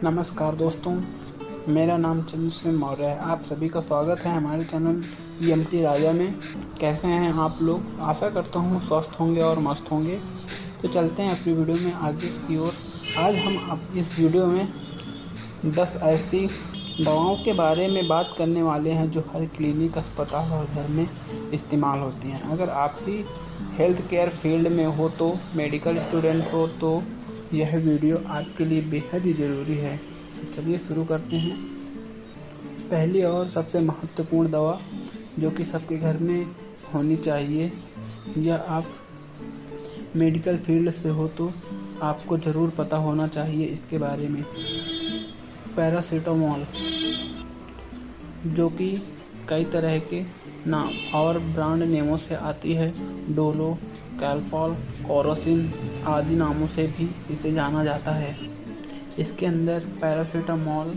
नमस्कार दोस्तों, मेरा नाम चंद्रसेन मौर्य है। आप सभी का स्वागत है हमारे चैनल EMT राजा में। कैसे हैं आप लोग? आशा करता हूँ स्वस्थ होंगे और मस्त होंगे। तो चलते हैं अपनी वीडियो में आगे की ओर। आज हम अब इस वीडियो में 10 ऐसी दवाओं के बारे में बात करने वाले हैं जो हर क्लिनिक, अस्पताल और घर में इस्तेमाल होती हैं। अगर आप भी हेल्थ केयर फील्ड में हो तो, मेडिकल स्टूडेंट हो तो यह वीडियो आपके लिए बेहद ही ज़रूरी है। तो चलिए शुरू करते हैं। पहली और सबसे महत्वपूर्ण दवा जो कि सबके घर में होनी चाहिए, या आप मेडिकल फील्ड से हो तो आपको ज़रूर पता होना चाहिए इसके बारे में। पैरासीटामोल, जो कि कई तरह के नाम और ब्रांड नेमों से आती है। डोलो, कैलपॉल, कोरोसिन आदि नामों से भी इसे जाना जाता है। इसके अंदर पैरासीटामोल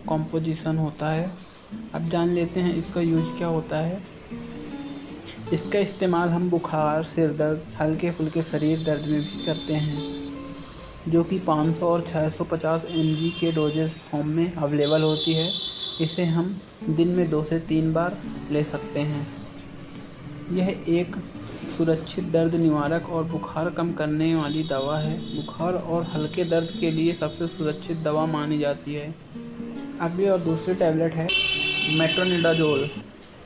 कॉम्पोजिशन होता है। अब जान लेते हैं इसका यूज क्या होता है। इसका इस्तेमाल हम बुखार, सिर दर्द, हल्के फुल्के शरीर दर्द में भी करते हैं, जो कि 500 और 650 mg के डोजेस फॉर्म में अवेलेबल होती है। इसे हम दिन में 2 से 3 बार ले सकते हैं। यह एक सुरक्षित दर्द निवारक और बुखार कम करने वाली दवा है। बुखार और हल्के दर्द के लिए सबसे सुरक्षित दवा मानी जाती है। अगली और दूसरी टैबलेट है मेट्रोनिडाजोल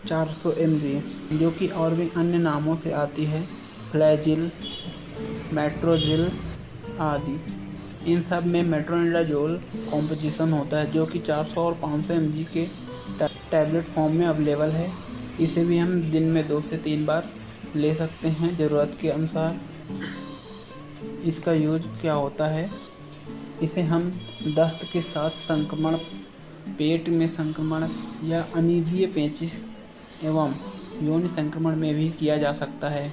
400 mg, जो कि और भी अन्य नामों से आती है। फ्लैजिल, मेट्रोजिल आदि, इन सब में मेट्रोनिडाजोल कॉम्पोजिशन होता है, जो कि 400 और 500 mg के टैबलेट फॉर्म में अवेलेबल है। इसे भी हम दिन में 2 से 3 बार ले सकते हैं ज़रूरत के अनुसार। इसका यूज क्या होता है? इसे हम दस्त के साथ संक्रमण, पेट में संक्रमण या अनिवीय पेचिश एवं यौन संक्रमण में भी किया जा सकता है।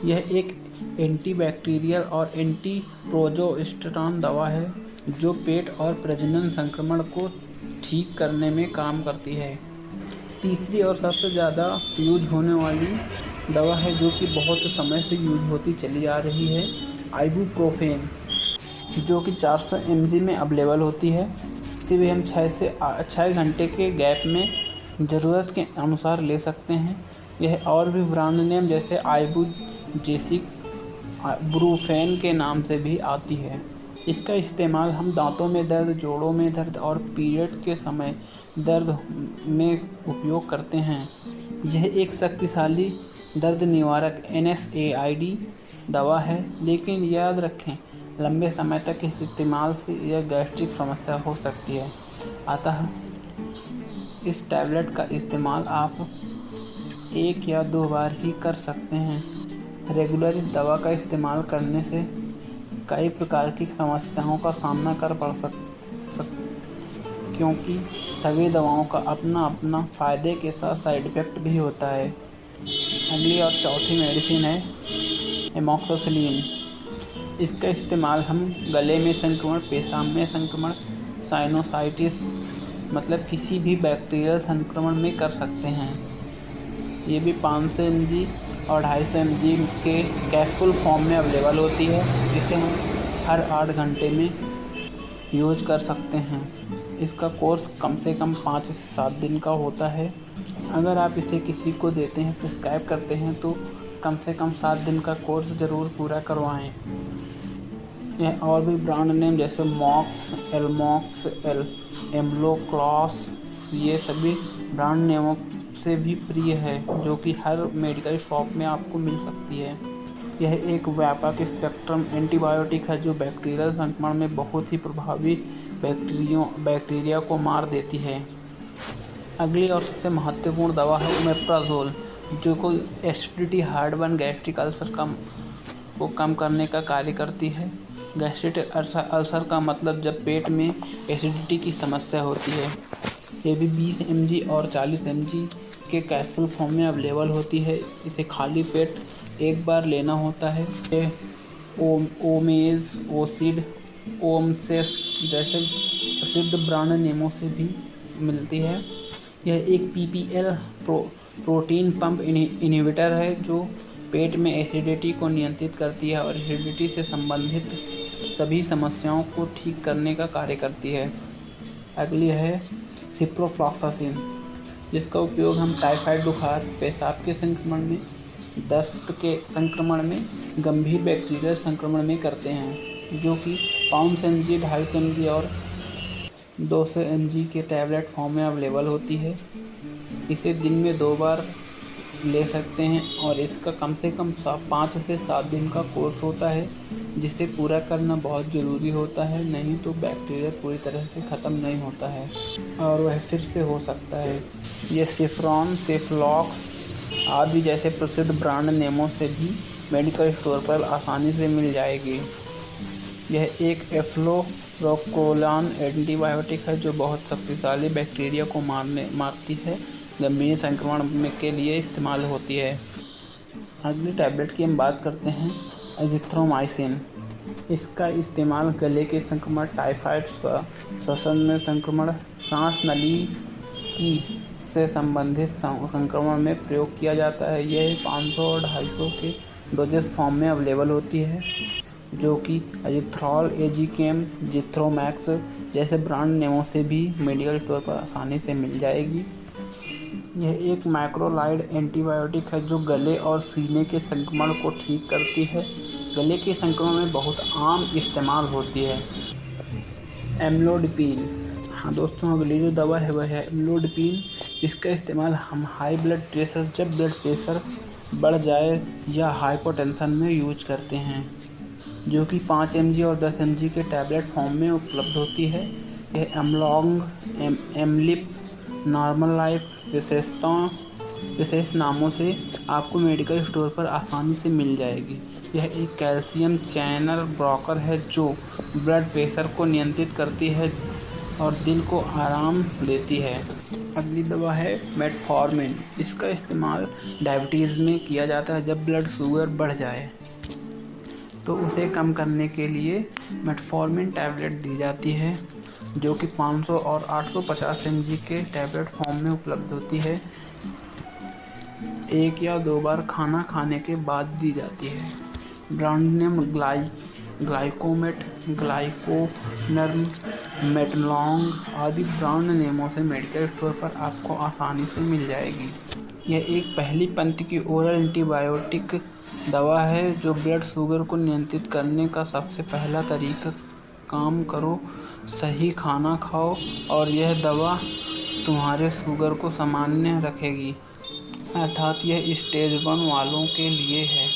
यह एक एंटीबैक्टीरियल और एंटी प्रोजेस्टेरॉन दवा है जो पेट और प्रजनन संक्रमण को ठीक करने में काम करती है। तीसरी और सबसे ज़्यादा यूज होने वाली दवा है, जो कि बहुत समय से यूज होती चली आ रही है, आइबुप्रोफेन, जो कि 400 mg में अवेलेबल होती है। इसे भी हम 6 से 6 घंटे के गैप में ज़रूरत के अनुसार ले सकते हैं। यह और भी ब्रांड नेम जैसे आइबुजेसिक, ब्रूफेन के नाम से भी आती है। इसका इस्तेमाल हम दांतों में दर्द, जोड़ों में दर्द और पीरियड के समय दर्द में उपयोग करते हैं। यह एक शक्तिशाली दर्द निवारक NSAID दवा है, लेकिन याद रखें लंबे समय तक इस इस्तेमाल से यह गैस्ट्रिक समस्या हो सकती है। अतः इस टैबलेट का इस्तेमाल आप 1 या 2 बार ही कर सकते हैं। रेगुलर इस दवा का इस्तेमाल करने से कई प्रकार की समस्याओं का सामना कर पड़ क्योंकि सभी दवाओं का अपना अपना फ़ायदे के साथ साइड इफ़ेक्ट भी होता है। अगली और चौथी मेडिसिन है एमॉक्सिसिलिन। इसका इस्तेमाल हम गले में संक्रमण, पेशाब में संक्रमण, साइनोसाइटिस मतलब किसी भी बैक्टीरियल संक्रमण में कर सकते हैं। ये भी 500 mg और 250 mg के कैप्सूल फॉर्म में अवेलेबल होती है। इसे हम हर 8 घंटे में यूज कर सकते हैं। इसका कोर्स कम से कम 5 से 7 दिन का होता है। अगर आप इसे किसी को देते हैं, प्रिस्क्राइब करते हैं, तो कम से कम 7 दिन का कोर्स ज़रूर पूरा करवाएं। यह और भी ब्रांड नेम जैसे मॉक्स, एलमॉक्स, एम्लोक्लॉस, ये सभी ब्रांड नेमों से भी प्रिय है, जो कि हर मेडिकल शॉप में आपको मिल सकती है। यह एक व्यापक स्पेक्ट्रम एंटीबायोटिक है जो बैक्टीरियल संक्रमण में बहुत ही प्रभावी बैक्टीरिया को मार देती है। अगली और सबसे महत्वपूर्ण दवा है ओमेप्राजोल, जो कोई एसिडिटी, हार्टबर्न, गैस्ट्रिक अल्सर को कम करने का कार्य करती है। गैस्ट्रिक अल्सर का मतलब जब पेट में एसिडिटी की समस्या होती है। ये भी 20 mg और 40 mg के कैप्सूल फॉर्म में अवेलेबल होती है। इसे खाली पेट 1 बार लेना होता है। ये ओमेज, ओसिड, ओमसेस जैसे प्रसिद्ध ब्रांड नेमों से भी मिलती है। यह एक PPL प्रोटीन पंप इनहिबिटर है जो पेट में एसिडिटी को नियंत्रित करती है और एसिडिटी से संबंधित सभी समस्याओं को ठीक करने का कार्य करती है। अगली है सिप्रोफ्लॉक्सासिन, जिसका उपयोग हम टाइफाइड बुखार, पेशाब के संक्रमण में, दस्त के संक्रमण में, गंभीर बैक्टीरियल संक्रमण में करते हैं, जो कि 500 mg, 250 mg और 200 mg के टैबलेट फॉर्म में अवेलेबल होती है। इसे दिन में 2 बार ले सकते हैं और इसका कम से कम 5 से 7 दिन का कोर्स होता है, जिसे पूरा करना बहुत ज़रूरी होता है, नहीं तो बैक्टीरिया पूरी तरह से ख़त्म नहीं होता है और वह फिर से हो सकता है। ये सिफ्रॉन, सेफ्लॉक्स आदि जैसे प्रसिद्ध ब्रांड नेमों से भी मेडिकल स्टोर पर आसानी से मिल जाएगी। यह एक एफ्लोरोकोलान एंटीबायोटिक है जो बहुत शक्तिशाली बैक्टीरिया को मारती है, गंभीर संक्रमण के लिए इस्तेमाल होती है। अगली टैबलेट की हम बात करते हैं एजिथ्रोमाइसिन। इसका इस्तेमाल गले के संक्रमण, टाइफाइड, श्वसन में संक्रमण, सांस नली की से संबंधित संक्रमण में प्रयोग किया जाता है। यह 500 और 250 के डोजेस फॉर्म में अवेलेबल होती है, जो कि एजिथ्रॉल, एजिकेम, जिथ्रोमैक्स जैसे ब्रांड नेमों से भी मेडिकल स्टोर पर आसानी से मिल जाएगी। यह एक मैक्रोलाइड एंटीबायोटिक है जो गले और सीने के संक्रमण को ठीक करती है। गले के संक्रमण में बहुत आम इस्तेमाल होती है। एम्लोडिपिन, हाँ दोस्तों, अगली जो दवा है वह है एम्लोडिपिन। इसका इस्तेमाल हम हाई ब्लड प्रेशर, जब ब्लड प्रेशर बढ़ जाए या हाइपोटेंशन में यूज करते हैं, जो कि 5 mg और 10 mg के टैबलेट फॉर्म में उपलब्ध होती है। यह एमलॉन्ग, एमलिप, नॉर्मल लाइफ विशेष नामों से आपको मेडिकल स्टोर पर आसानी से मिल जाएगी। यह एक कैल्शियम चैनल ब्लॉकर है जो ब्लड प्रेशर को नियंत्रित करती है और दिल को आराम देती है। अगली दवा है मेटफॉर्मिन। इसका इस्तेमाल डायबिटीज़ में किया जाता है। जब ब्लड शुगर बढ़ जाए तो उसे कम करने के लिए मेटफॉर्मिन टैबलेट दी जाती है, जो कि 500 और 850 mg के टैबलेट फॉर्म में उपलब्ध होती है। 1 या 2 बार खाना खाने के बाद दी जाती है। ब्रांड नेम ग्लाइकोमेट, ग्लाइकोनर्म, मेटलॉन्ग आदि ब्रांड नेमों से मेडिकल स्टोर पर आपको आसानी से मिल जाएगी। यह एक पहली पंक्ति की ओरल एंटीबायोटिक दवा है जो ब्लड शुगर को नियंत्रित करने का सबसे पहला तरीका काम करो, सही खाना खाओ और यह दवा तुम्हारे शुगर को सामान्य रखेगी, अर्थात यह स्टेज 1 वालों के लिए है।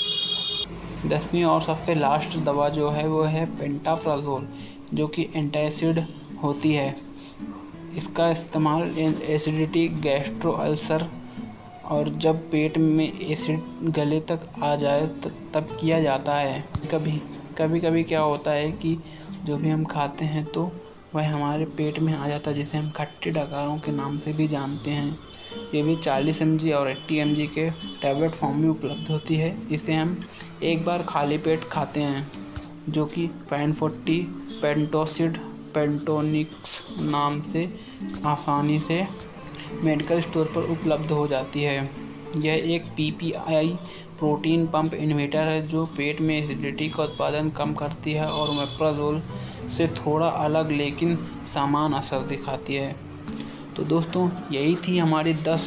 10वीं और सबसे लास्ट दवा जो है वो है पेंटाप्राजोल, जो कि एंटासिड होती है। इसका इस्तेमाल एसिडिटी, गैस्ट्रो अल्सर और जब पेट में एसिड गले तक आ जाए तब किया जाता है। कभी कभी क्या होता है कि जो भी हम खाते हैं तो वह हमारे पेट में आ जाता है, जिसे हम खट्टे डकारों के नाम से भी जानते हैं। ये भी 40 mg और 80 mg के टैबलेट फॉर्म में उपलब्ध होती है। इसे हम एक बार खाली पेट खाते हैं, जो कि पेन40, पेंटोसिड, पेंटोनिक्स नाम से आसानी से मेडिकल स्टोर पर उपलब्ध हो जाती है। यह एक PPI प्रोटीन पंप इन्हिबिटर है जो पेट में एसिडिटी का उत्पादन कम करती है और ओमेप्राजोल से थोड़ा अलग लेकिन समान असर दिखाती है। तो दोस्तों, यही थी हमारी 10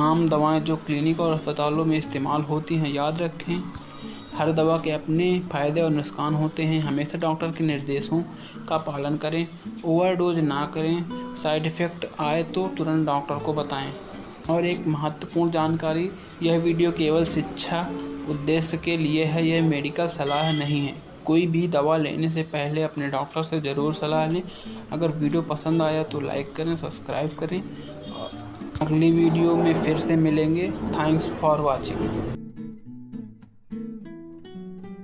आम दवाएं जो क्लिनिक और अस्पतालों में इस्तेमाल होती हैं। याद रखें, हर दवा के अपने फ़ायदे और नुकसान होते हैं। हमेशा डॉक्टर के निर्देशों का पालन करें, ओवरडोज ना करें, साइड इफ़ेक्ट आए तो तुरंत डॉक्टर को बताएं। और एक महत्वपूर्ण जानकारी, यह वीडियो केवल शिक्षा उद्देश्य के लिए है, यह मेडिकल सलाह नहीं है। कोई भी दवा लेने से पहले अपने डॉक्टर से ज़रूर सलाह लें। अगर वीडियो पसंद आया तो लाइक करें, सब्सक्राइब करें। अगली वीडियो में फिर से मिलेंगे। Thanks for watching.